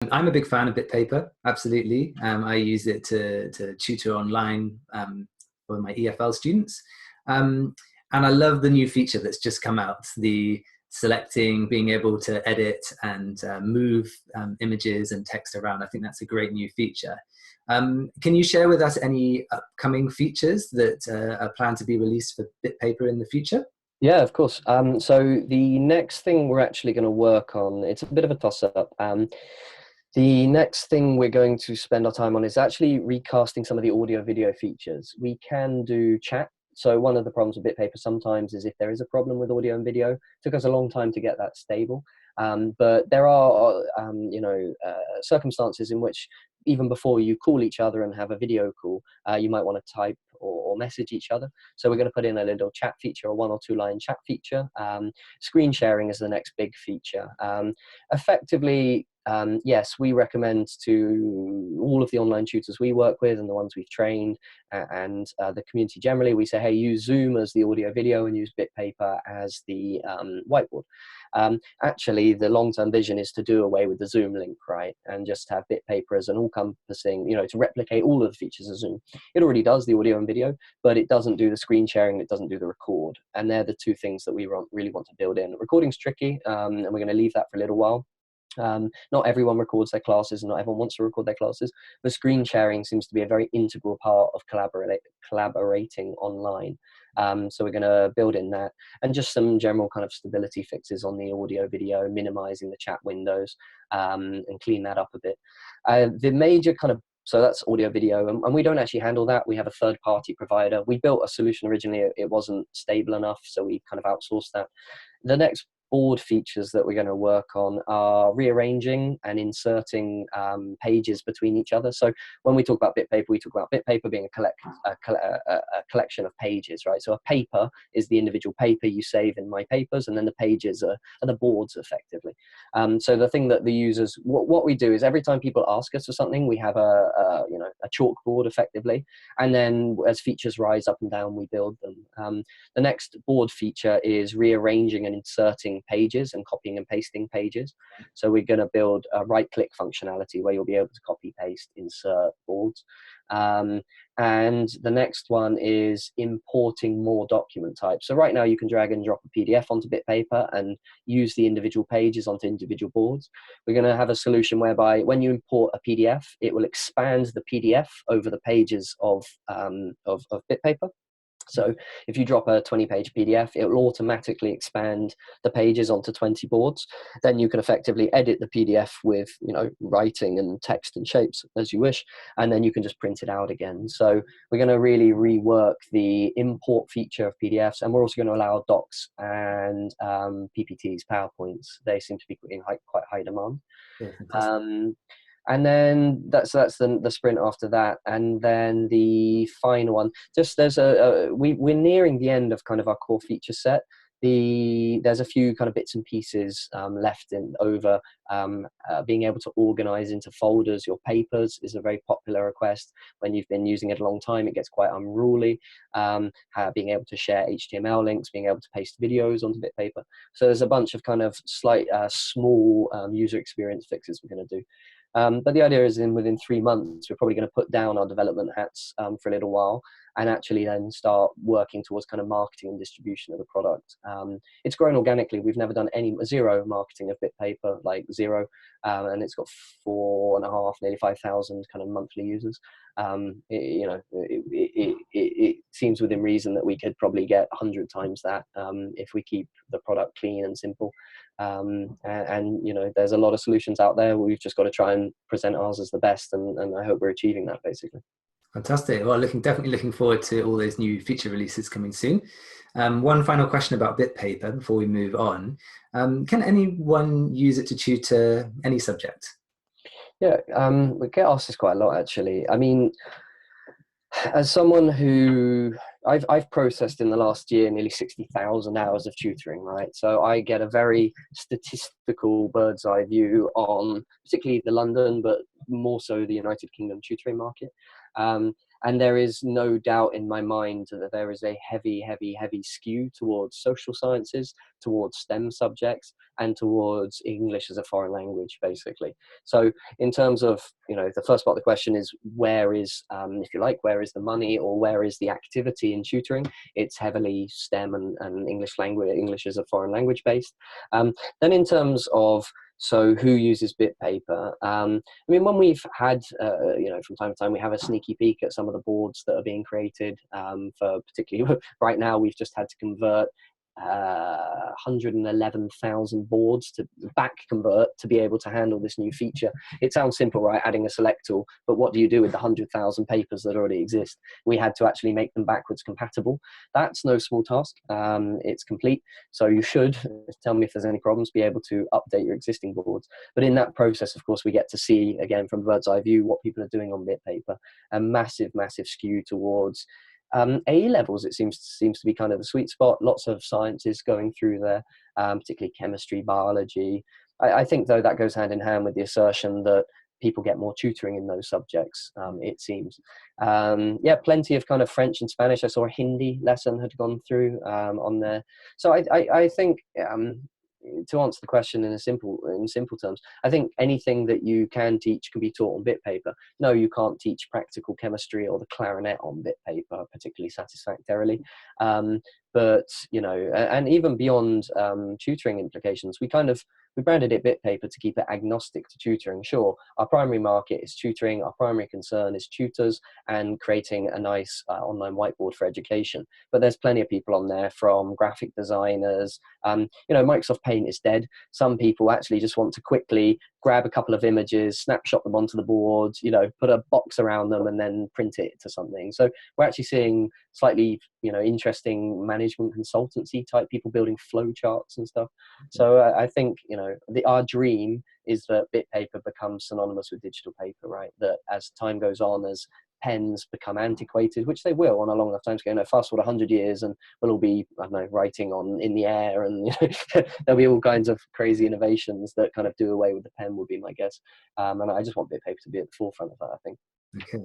I'm a big fan of BitPaper, absolutely. I use it to tutor online for my EFL students. And I love the new feature that's just come out, the selecting, being able to edit and move images and text around. I think that's a great new feature. Can you share with us any upcoming features that are planned to be released for BitPaper in the future? Yeah, of course. So the next thing we're actually going to work on, it's a bit of a toss-up. The next thing we're going to spend our time on is actually recasting some of the audio video features. We can do chat. So one of the problems with BitPaper sometimes is if there is a problem with audio and video, it took us a long time to get that stable. But there are, circumstances in which even before you call each other and have a video call, you might want to type or message each other. So we're going to put in a little chat feature, a 1 or 2 line chat feature. Screen sharing is the next big feature. Effectively, yes, we recommend to all of the online tutors we work with and the ones we've trained and the community generally, we say, hey, use Zoom as the audio video and use BitPaper as the whiteboard. Actually, the long-term vision is to do away with the Zoom link, right? And just have BitPaper as an all-encompassing, to replicate all of the features of Zoom. It already does the audio and video, but it doesn't do the screen sharing, it doesn't do the record. And they're the two things that we really want to build in. Recording's tricky, and we're going to leave that for a little while. Not everyone records their classes and not everyone wants to record their classes, but screen sharing seems to be a very integral part of collaborating online. So we're going to build in that and just some general kind of stability fixes on the audio video, minimizing the chat windows, and clean that up a bit. The major kind of So that's audio video, and we don't actually handle that. We have a third-party provider. We built a solution originally. It wasn't stable enough, so we kind of outsourced that. The next board features that we're going to work on are rearranging and inserting pages between each other. So when we talk about BitPaper, we talk about BitPaper being a collection of pages, right? So a paper is the individual paper you save in My Papers, and then the pages are the boards, effectively. So the thing that the users, what we do is every time people ask us for something, we have a chalkboard, effectively, and then as features rise up and down, we build them. The next board feature is rearranging and inserting pages and copying and pasting pages. So we're going to build a right-click functionality where you'll be able to copy, paste, insert boards. And the next one is importing more document types. So right now you can drag and drop a PDF onto BitPaper and use the individual pages onto individual boards. We're going to have a solution whereby when you import a PDF, it will expand the PDF over the pages of BitPaper. So if you drop a 20-page PDF, it will automatically expand the pages onto 20 boards. Then you can effectively edit the PDF with, writing and text and shapes as you wish, and then you can just print it out again. So we're going to really rework the import feature of PDFs, and we're also going to allow docs and PPTs, PowerPoints. They seem to be in quite high demand. Yeah, and then that's the sprint after that, and then the final one. Just we're nearing the end of kind of our core feature set. There's a few kind of bits and pieces left over. Being able to organize into folders your papers is a very popular request. When you've been using it a long time, it gets quite unruly. Being able to share HTML links, being able to paste videos onto BitPaper. So there's a bunch of kind of slight, small user experience fixes we're going to do. But the idea is within 3 months, we're probably going to put down our development hats for a little while and actually then start working towards kind of marketing and distribution of the product. It's grown organically. We've never done zero marketing of BitPaper, like zero. And it's got 4.5, nearly 5,000 kind of monthly users. It seems within reason that we could probably get 100 times that if we keep the product clean and simple. And there's a lot of solutions out there. We've just got to try and present ours as the best, and I hope we're achieving that, basically. Fantastic. Well, definitely looking forward to all those new feature releases coming soon. One final question about BitPaper before we move on. Can anyone use it to tutor any subject? Yeah, we get asked this quite a lot, actually. I mean, as someone who I've processed in the last year nearly 60,000 hours of tutoring, right? So I get a very statistical bird's eye view on particularly the London, but more so the United Kingdom tutoring market. And there is no doubt in my mind that there is a heavy, heavy, heavy skew towards social sciences, towards STEM subjects, and towards English as a foreign language, basically. So in terms of, the first part of the question is, where is, if you like, where is the money, or where is the activity in tutoring? It's heavily STEM and English language, English as a foreign language based. Then in terms of, so who uses BitPaper? I mean, when we've had, from time to time, we have a sneaky peek at some of the boards that are being created for particularly right now, we've just had to convert 111,000 boards to back convert to be able to handle this new feature. It sounds simple, right? Adding a select tool, but what do you do with the 100,000 papers that already exist? We had to actually make them backwards compatible. That's no small task. It's complete. So you should, tell me if there's any problems, be able to update your existing boards. But in that process, of course, we get to see, again, from a bird's eye view, what people are doing on BitPaper. A massive, massive skew towards A levels. It seems to be kind of the sweet spot. Lots of sciences going through there, particularly chemistry, biology. I think, though, that goes hand in hand with the assertion that people get more tutoring in those subjects, it seems. Plenty of kind of French and Spanish. I saw a Hindi lesson had gone through on there. So I think, to answer the question in simple terms, I think anything that you can teach can be taught on BitPaper. No, you can't teach practical chemistry or the clarinet on BitPaper particularly satisfactorily. But, and even beyond tutoring implications, we branded it BitPaper to keep it agnostic to tutoring. Sure, our primary market is tutoring. Our primary concern is tutors and creating a nice online whiteboard for education. But there's plenty of people on there, from graphic designers. Microsoft Paint is dead. Some people actually just want to quickly grab a couple of images, snapshot them onto the board, put a box around them and then print it to something. So we're actually seeing slightly, interesting management consultancy type people building flow charts and stuff. So I think, our dream is that BitPaper becomes synonymous with digital paper, right? That as time goes on, as pens become antiquated, which they will on a long enough time scale, fast forward 100 years and we'll all be, I don't know, writing in the air, and there'll be all kinds of crazy innovations that kind of do away with the pen, would be my guess. And I just want BitPaper to be at the forefront of that, I think. Okay.